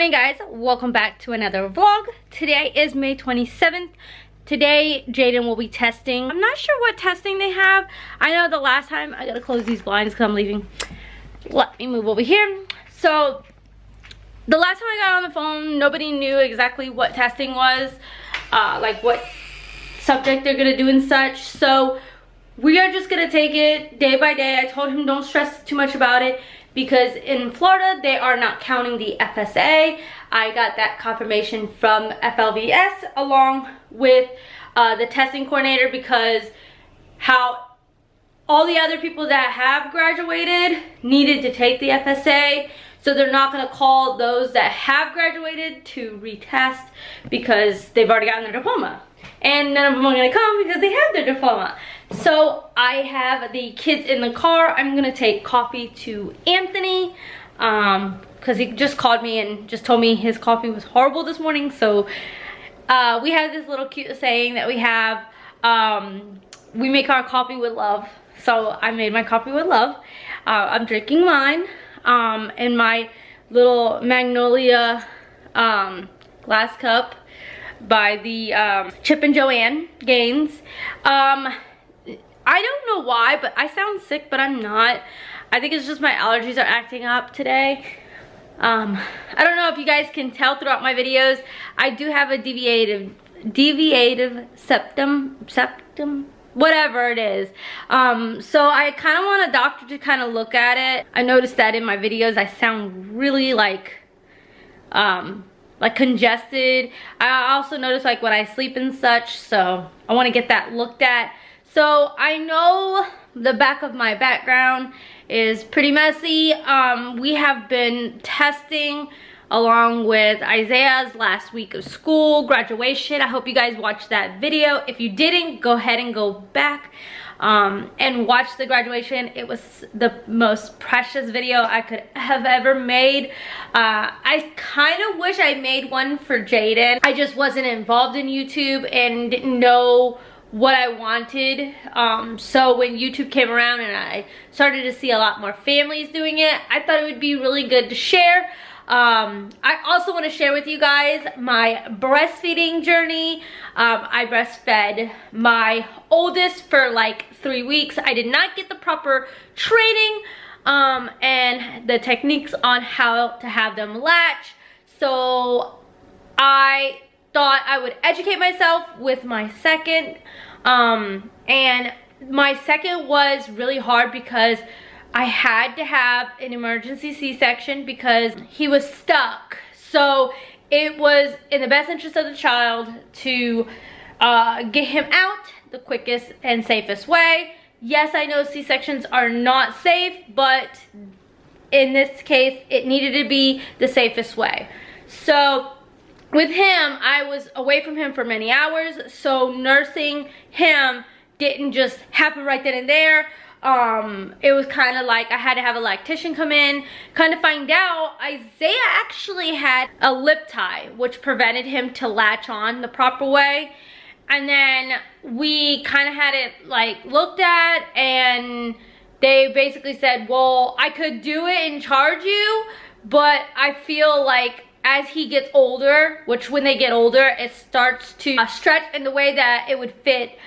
morning, guys. Welcome back to another vlog. Today is May 27th. Today Jaden will be testing. I'm not sure what testing they have. I know the last time, I gotta close these blinds because I'm leaving. Let me move over here. So the last time I got on the phone, nobody knew exactly what testing was, like what subject they're gonna do and such. So we are just gonna take it day by day. I told him don't stress too much about it because in Florida they are not counting the FSA. I got that confirmation from FLVS along with the testing coordinator, because how all the other people that have graduated needed to take the FSA, so they're not going to call those that have graduated to retest because they've already gotten their diploma, and none of them are going to come because they have their diploma. So I have the kids in the car. I'm going to take coffee to Anthony because he just called me and just told me his coffee was horrible this morning. So we have this little cute saying that we have, we make our coffee with love. So I made my coffee with love. I'm drinking mine in my little Magnolia glass cup by the Chip and Joanne Gaines. I don't know why, but I sound sick, but I'm not. I think it's just my allergies are acting up today. I don't know if you guys can tell throughout my videos, I do have a deviative septum, whatever it is. So I kind of want a doctor to kind of look at it. I noticed that in my videos I sound really like congested. I also notice like when I sleep and such, so I want to get that looked at. So I know the back of my background is pretty messy. We have been testing along with Isaiah's last week of school, graduation. I hope you guys watched that video. If you didn't, go ahead and go back and watch the graduation. It was the most precious video I could have ever made. I kind of wish I made one for Jaden. I just wasn't involved in YouTube and didn't know what I wanted. So when YouTube came around and I started to see a lot more families doing it, I thought it would be really good to share. I also want to share with you guys my breastfeeding journey. I breastfed my oldest for like 3 weeks. I did not get the proper training and the techniques on how to have them latch. So I thought I would educate myself with my second, and my second was really hard because I had to have an emergency C-section because he was stuck. So it was in the best interest of the child to get him out the quickest and safest way. Yes, I know C-sections are not safe, but in this case it needed to be the safest way. So with him, I was away from him for many hours, so nursing him didn't just happen right then and there. It was kind of like I had to have a lactician come in. Kind of find out Isaiah actually had a lip tie, which prevented him to latch on the proper way. And then we kind of had it like looked at, and they basically said, well, I could do it and charge you, but I feel like as he gets older, which when they get older, it starts to stretch in the way that it would fit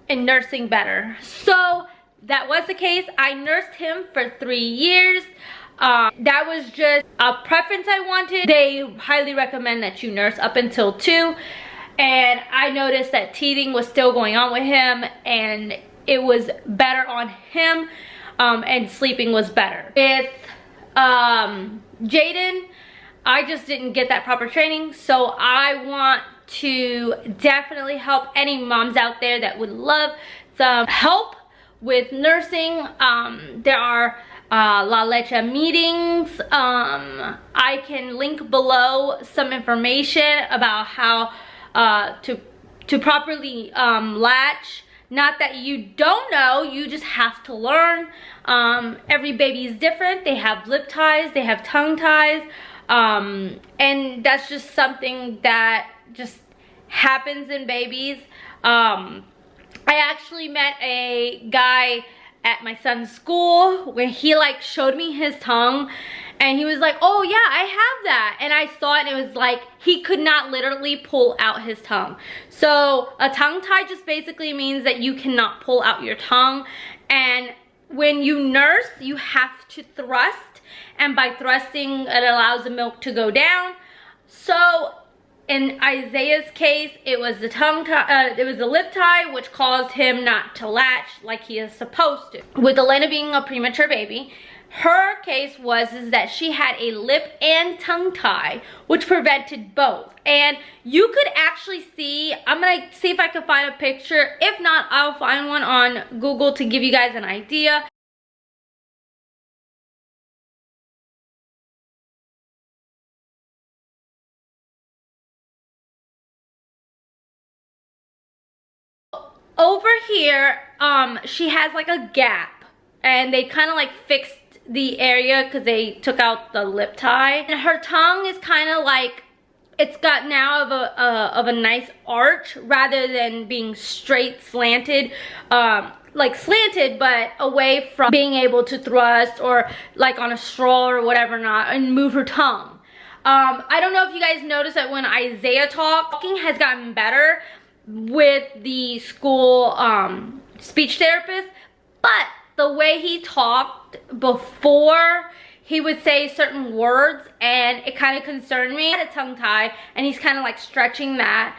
in nursing better. So that was the case. I nursed him for 3 years. That was just a preference I wanted. They highly recommend that you nurse up until 2. And I noticed that teething was still going on with him, and it was better on him, and sleeping was better. With Jaden, I just didn't get that proper training, so I want to definitely help any moms out there that would love some help with nursing. There are La Leche meetings. I can link below some information about how to properly latch. Not that you don't know, you just have to learn. Every baby is different. They have lip ties, they have tongue ties. And that's just something that just happens in babies. I actually met a guy at my son's school where he like showed me his tongue, And he was like, oh yeah, I have that. And I saw it and it was like, he could not literally pull out his tongue. So a tongue tie just basically means that you cannot pull out your tongue. And when you nurse, you have to thrust. And by thrusting, it allows the milk to go down. So in Isaiah's case, it was the tongue tie, it was the lip tie, which caused him not to latch like he is supposed to. With Elena being a premature baby, her case was that she had a lip and tongue tie, which prevented both. And you could actually see, I'm gonna see if I can find a picture. If not, I'll find one on Google to give you guys an idea. Over here, she has like a gap, and they kind of like fixed the area because they took out the lip tie. And her tongue is kind of like, it's got now of a nice arch rather than being straight slanted, like slanted, but away from being able to thrust or like on a straw or whatever not, and move her tongue. I don't know if you guys noticed that when Isaiah talking has gotten better with the school speech therapist, but the way he talked before, he would say certain words and it kind of concerned me. He had a tongue tie and he's kind of like stretching that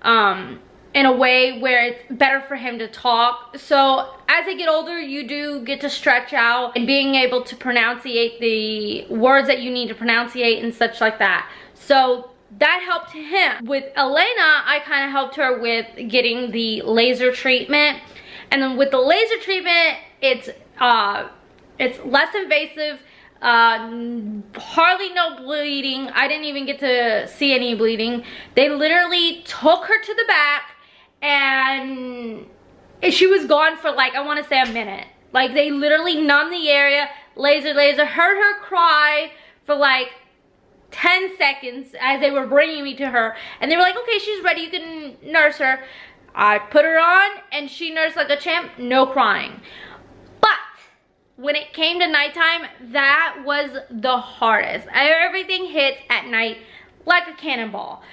in a way where it's better for him to talk. So as they get older, you do get to stretch out and being able to pronunciate the words that you need to pronunciate and such like that. So that helped him. With Elena, I kind of helped her with getting the laser treatment. And then with the laser treatment, it's less invasive, hardly no bleeding. I didn't even get to see any bleeding. They literally took her to the back and she was gone for like, I want to say a minute. Like they literally numbed the area, laser, heard her cry for like 10 seconds as they were bringing me to her, and they were like, okay, she's ready, you can nurse her. I put her on and she nursed like a champ, no crying. But when it came to nighttime, that was the hardest. Everything hits at night like a cannonball.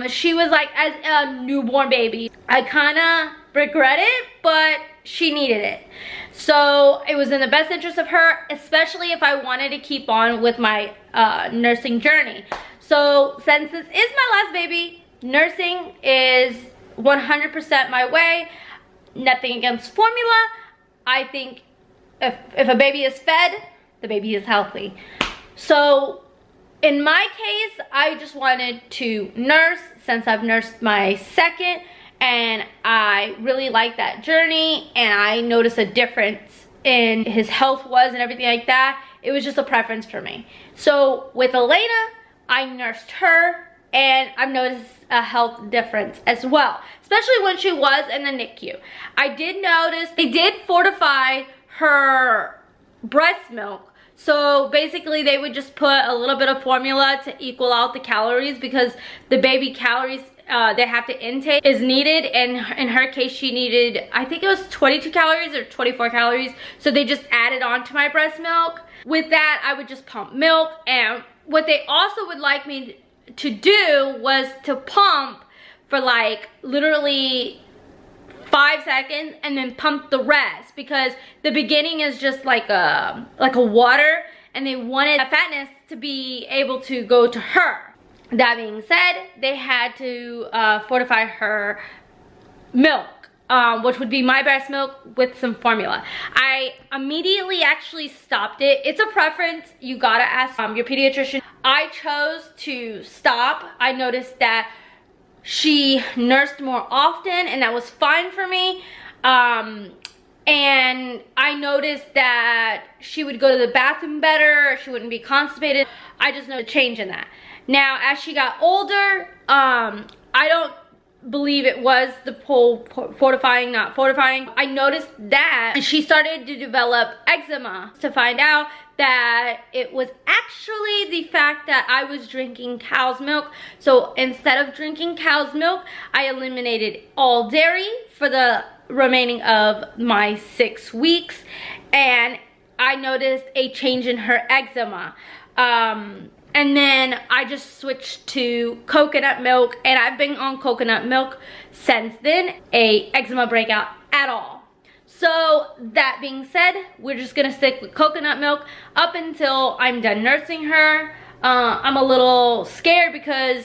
She was like as a newborn baby. I kind of regret it, but she needed it. So it was in the best interest of her, especially if I wanted to keep on with my nursing journey. So since this is my last baby, nursing is 100% my way. Nothing against formula. I think if a baby is fed, the baby is healthy. So in my case, I just wanted to nurse since I've nursed my second, and I really like that journey, and I noticed a difference in his health and everything like that. It was just a preference for me. So with Elena, I nursed her, and I've noticed a health difference as well, especially when she was in the NICU. I did notice they did fortify her breast milk. So basically they would just put a little bit of formula to equal out the calories, because the baby calories they have to intake is needed, and in her case she needed, I think it was 22 calories or 24 calories, so they just added on to my breast milk. With that, I would just pump milk, and what they also would like me to do was to pump for like literally 5 seconds and then pump the rest, because the beginning is just like a water, and they wanted the fatness to be able to go to her. That being said, they had to fortify her milk, which would be my breast milk with some formula. I immediately actually stopped it. It's a preference. You gotta ask your pediatrician. I chose to stop. I noticed that she nursed more often, and that was fine for me. And I noticed that she would go to the bathroom better. She wouldn't be constipated. I just noticed a change in that. Now, as she got older, I don't believe it was the whole fortifying, not fortifying. I noticed that she started to develop eczema, to find out that it was actually the fact that I was drinking cow's milk. So instead of drinking cow's milk, I eliminated all dairy for the remaining of my 6 weeks, and I noticed a change in her eczema. And then I just switched to coconut milk, and I've been on coconut milk since then. A eczema breakout at all. So that being said, we're just gonna stick with coconut milk up until I'm done nursing her. I'm a little scared because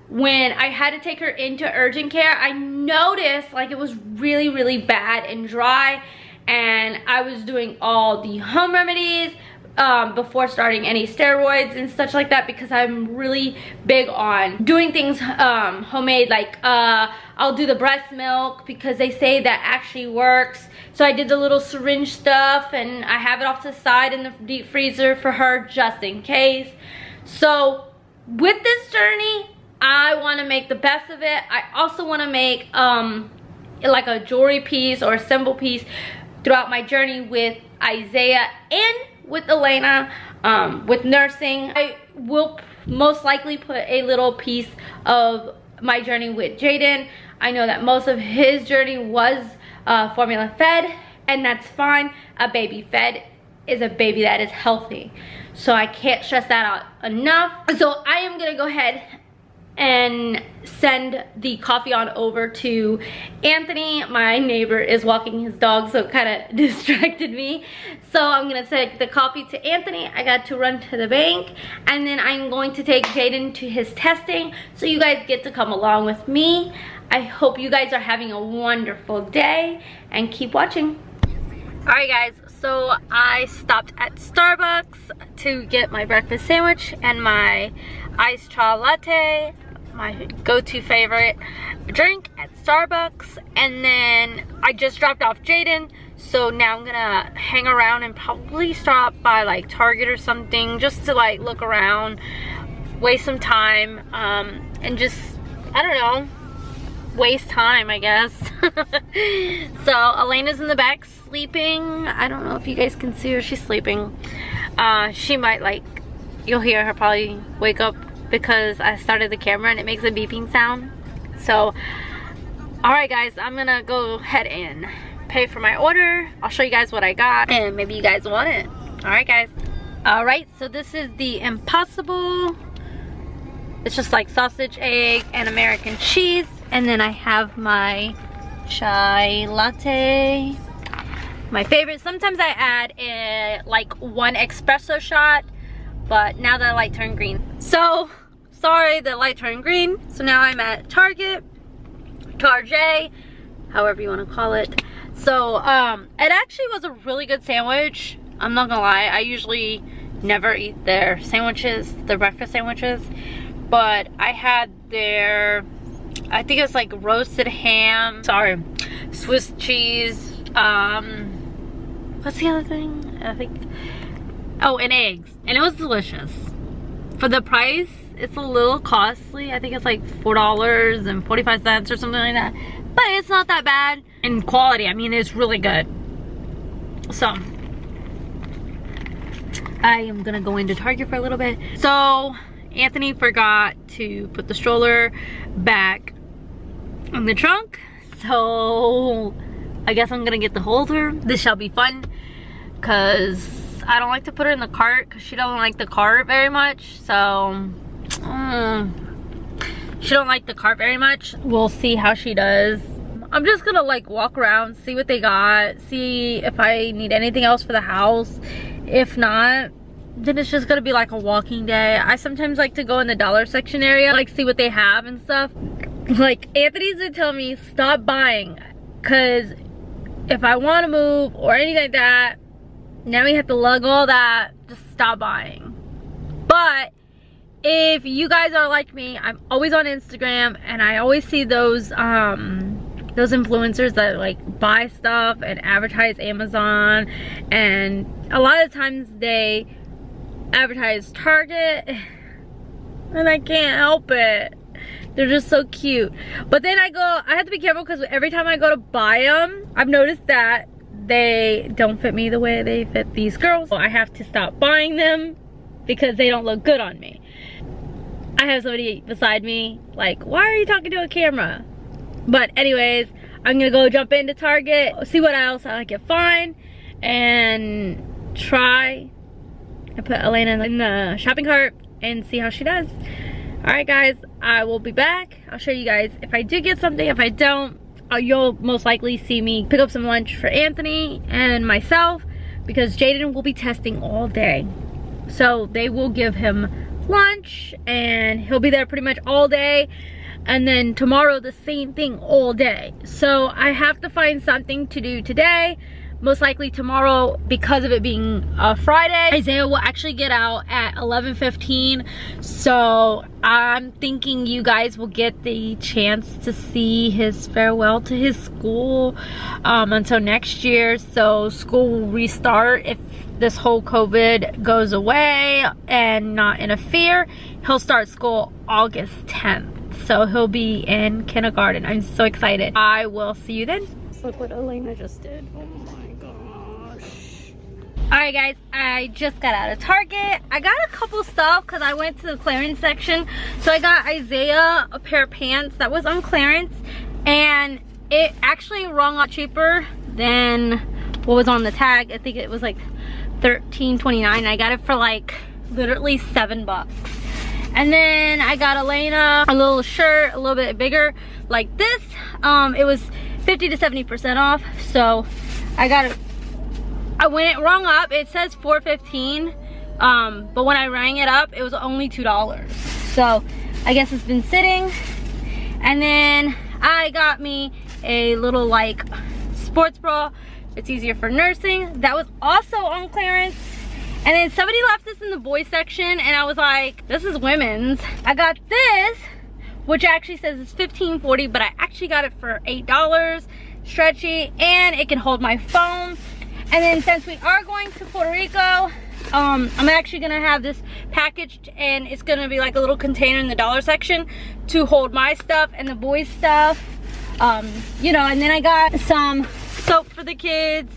when I had to take her into urgent care, I noticed like it was really, really bad and dry, and I was doing all the home remedies before starting any steroids and such like that, because I'm really big on doing things homemade. Like I'll do the breast milk because they say that actually works. So I did the little syringe stuff, and I have it off to the side in the deep freezer for her just in case. So with this journey, I want to make the best of it. I also want to make like a jewelry piece or a symbol piece throughout my journey with Isaiah and with Elena, with nursing. I will most likely put a little piece of my journey with Jaden. I know that most of his journey was formula fed, and that's fine. A baby fed is a baby that is healthy. So I can't stress that out enough. So I am gonna go ahead and send the coffee on over to Anthony. My neighbor is walking his dog, so it kind of distracted me. So I'm gonna take the coffee to Anthony. I got to run to the bank, and then I'm going to take Jaden to his testing, so you guys get to come along with me. I hope you guys are having a wonderful day, and keep watching. Alright guys, so I stopped at Starbucks to get my breakfast sandwich and my iced chai latte, my go-to favorite drink at Starbucks. And then I just dropped off Jaden, so now I'm gonna hang around and probably stop by like Target or something, just to like look around, waste some time, and just, I don't know, waste time, I guess. So Elena's in the back sleeping. I don't know if you guys can see her. She's sleeping. She might, like, you'll hear her probably wake up because I started the camera and it makes a beeping sound. So alright guys, I'm gonna go ahead and pay for my order. I'll show you guys what I got, and maybe you guys want it. Alright guys. Alright, so this is the Impossible. It's just like sausage, egg, and American cheese. And then I have my chai latte, my favorite. Sometimes I add like one espresso shot, but now the light turned green. So, sorry, the light turned green. So now I'm at Target, however you want to call it. So, it actually was a really good sandwich. I'm not gonna lie, I usually never eat their sandwiches, their breakfast sandwiches. But I had their, I think it was like roasted ham, Swiss cheese, what's the other thing? I think, oh, and eggs. And it was delicious. For the price, it's a little costly. I think it's like $4.45 or something like that. But it's not that bad. And quality, I mean, it's really good. So, I am gonna go into Target for a little bit. So, Anthony forgot to put the stroller back in the trunk, so I guess I'm gonna get the holder. This shall be fun, because I don't like to put her in the cart because she don't like the cart very much. So she don't like the cart very much. We'll see how she does. I'm just gonna like walk around, see what they got, see if I need anything else for the house. If not, then it's just gonna be like a walking day. I sometimes like to go in the dollar section area, like see what they have and stuff. Like Anthony's been telling me stop buying, cause if I want to move or anything like that, now we have to lug all that. Just stop buying. But if you guys are like me, I'm always on Instagram and I always see those influencers that like buy stuff and advertise Amazon, and a lot of times they advertise Target, and I can't help it. They're just so cute. But then I have to be careful because every time I go to buy them, I've noticed that they don't fit me the way they fit these girls. So I have to stop buying them because they don't look good on me. I have somebody beside me like, why are you talking to a camera? But anyways, I'm gonna go jump into Target, see what else I can find, and try I put Elena in the shopping cart and see how she does. Alright guys, I will be back. I'll show you guys if I do get something. If I don't, you'll most likely see me pick up some lunch for Anthony and myself, because Jaden will be testing all day. So they will give him lunch and he'll be there pretty much all day. And then tomorrow the same thing all day. So I have to find something to do today. Most likely tomorrow, because of it being a Friday, Isaiah will actually get out at 11:15. So I'm thinking you guys will get the chance to see his farewell to his school until next year. So school will restart if this whole COVID goes away and not interfere. He'll start school August 10th. So he'll be in kindergarten. I'm so excited. I will see you then. Look what Elena just did. Oh my gosh. Alright guys, I just got out of Target. I got a couple stuff because I went to the clearance section. So I got Isaiah a pair of pants that was on clearance. And it actually rung out cheaper than what was on the tag. I think it was like $13.29. I got it for like literally $7. And then I got Elena a little shirt, a little bit bigger like this. It was 50 to 70% off. So I got it. When it rung up, it says $4.15. But when I rang it up, it was only $2. So I guess it's been sitting. And then I got me a little like sports bra. It's easier for nursing. That was also on clearance. And then somebody left this in the boys section and I was like, this is women's. I got this, which actually says it's $15.40, but I actually got it for $8, stretchy, and it can hold my phone. And then since we are going to Puerto Rico, I'm actually gonna have this packaged and it's gonna be like a little container in the dollar section to hold my stuff and the boys' stuff. You know, and then I got some soap for the kids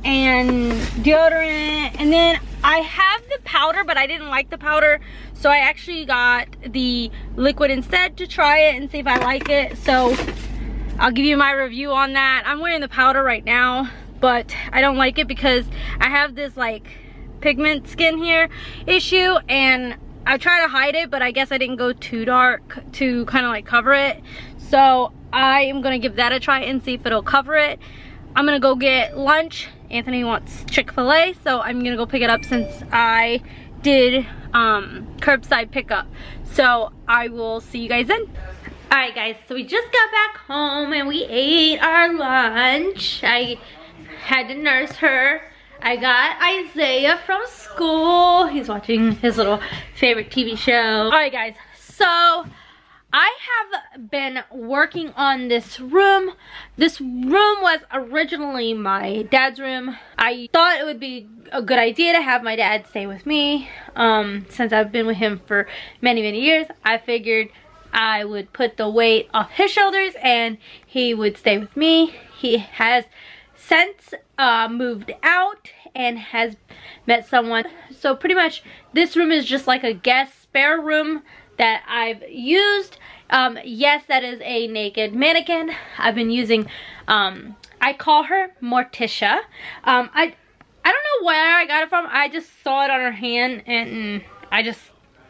and deodorant, and then I have the powder, but I didn't like the powder, so I actually got the liquid instead to try it and see if I like it. So I'll give you my review on that. I'm wearing the powder right now, but I don't like it because I have this like pigment skin here issue, and I try to hide it, but I guess I didn't go too dark to kind of like cover it. So I am gonna give that a try and see if it'll cover it. I'm gonna go get lunch. Anthony wants Chick-fil-A, so I'm gonna go pick it up since I did curbside pickup. So I will see you guys then. Alright guys, so we just got back home and we ate our lunch. I had to nurse her. I got Isaiah from school. He's watching his little favorite TV show. Alright guys, so I have been working on this room. This room was originally my dad's room. I thought it would be a good idea to have my dad stay with me. Since I've been with him for many, many years, I figured I would put the weight off his shoulders and he would stay with me. He has since moved out and has met someone. So pretty much this room is just like a guest spare room that I've used. Yes, that is a naked mannequin. I've been using, I call her Morticia. I don't know where I got it from. I just saw it on her hand and I just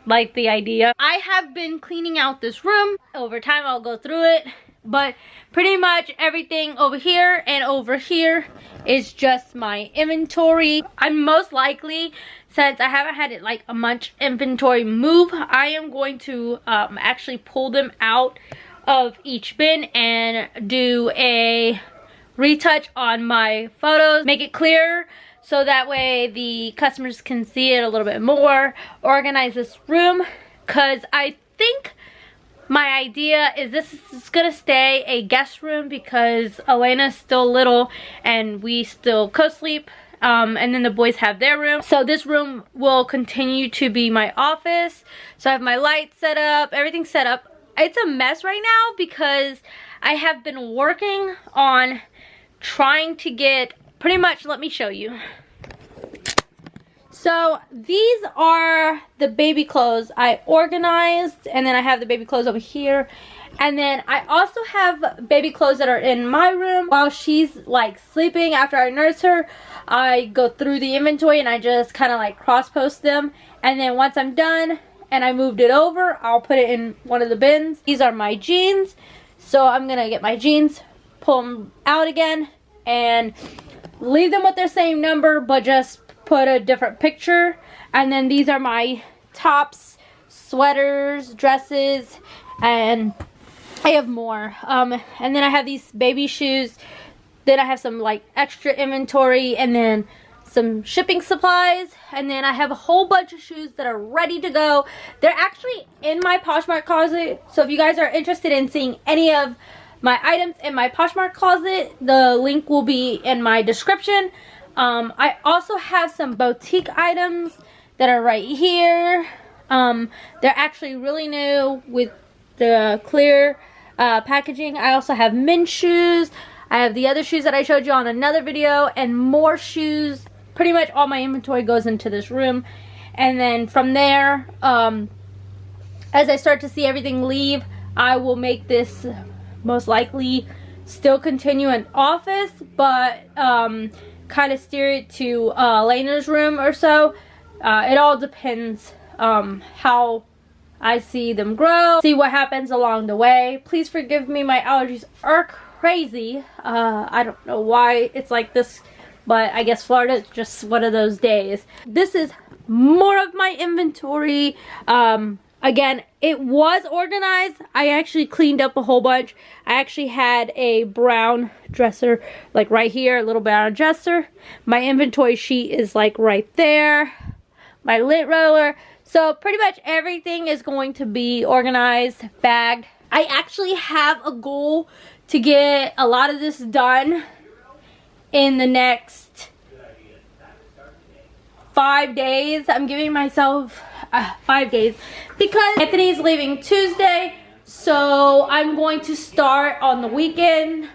like the idea. I have been cleaning out this room. Over time I'll go through it, but pretty much everything over here and over here is just my inventory. I'm most likely, since I haven't had it like a much inventory move, I am going to actually pull them out of each bin and do a retouch on my photos, make it clearer so that way the customers can see it a little bit more, organize this room, because I think my idea is this is gonna stay a guest room because Elena's still little and we still co-sleep. And then the boys have their room. So this room will continue to be my office. So I have my lights set up, everything set up. It's a mess right now because I have been working on trying to get pretty much, let me show you. So these are the baby clothes I organized, and then I have the baby clothes over here. And then I also have baby clothes that are in my room. While she's like sleeping after I nurse her, I go through the inventory and I just kind of like cross post them. And then once I'm done and I moved it over, I'll put it in one of the bins. These are my jeans. So I'm gonna get my jeans, pull them out again, and leave them with their same number, but just put a different picture. And then these are my tops, sweaters, dresses, and I have more. And then I have these baby shoes. Then I have some like extra inventory, and then some shipping supplies, and then I have a whole bunch of shoes that are ready to go. They're actually in my Poshmark closet, so if you guys are interested in seeing any of my items in my Poshmark closet, the link will be in my description. I also have some boutique items that are right here. They're actually really new with the clear packaging. I also have men's shoes. I have the other shoes that I showed you on another video, and more shoes. Pretty much all my inventory goes into this room. And then from there, as I start to see everything leave, I will make this most likely still continue an office, but kind of steer it to Elena's room or so. It all depends how I see them grow, see what happens along the way. Please forgive me, my allergies are crazy. I don't know why it's like this, but I guess Florida is just one of those days. This is more of my inventory. Again, it was organized. I actually cleaned up a whole bunch. I actually had a brown dresser like right here, a little brown dresser. My inventory sheet is like right there. My lint roller. So pretty much everything is going to be organized, bagged. I actually have a goal to get a lot of this done in the next 5 days. I'm giving myself 5 days because Anthony's leaving Tuesday, so I'm going to start on the weekend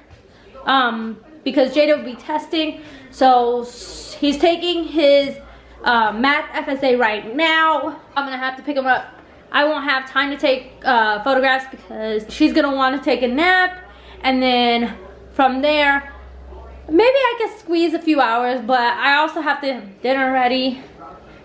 because Jada will be testing. So he's taking his math FSA right now. I'm gonna have to pick him up. I won't have time to take photographs because she's gonna want to take a nap, and then from there maybe I can squeeze a few hours, but I also have to have dinner ready.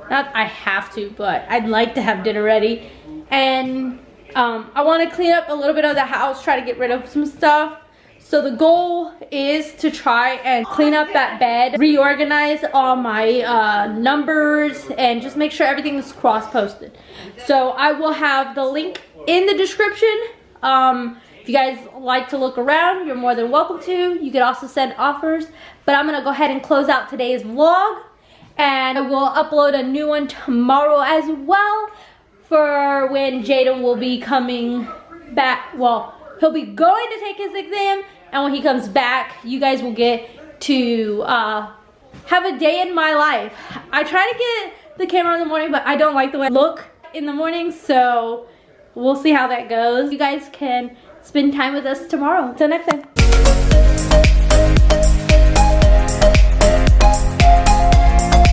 Not I have to, but I'd like to have dinner ready. And I want to clean up a little bit of the house, try to get rid of some stuff. So the goal is to try and clean up that bed, reorganize all my numbers, and just make sure everything is cross-posted. So I will have the link in the description. If you guys like to look around, you're more than welcome to. You could also send offers. But I'm going to go ahead and close out today's vlog. And I will upload a new one tomorrow as well for when Jaden will be coming back. Well, he'll be going to take his exam. And when he comes back, you guys will get to have a day in my life. I try to get the camera in the morning, but I don't like the way I look in the morning. So we'll see how that goes. You guys can spend time with us tomorrow. Until next time.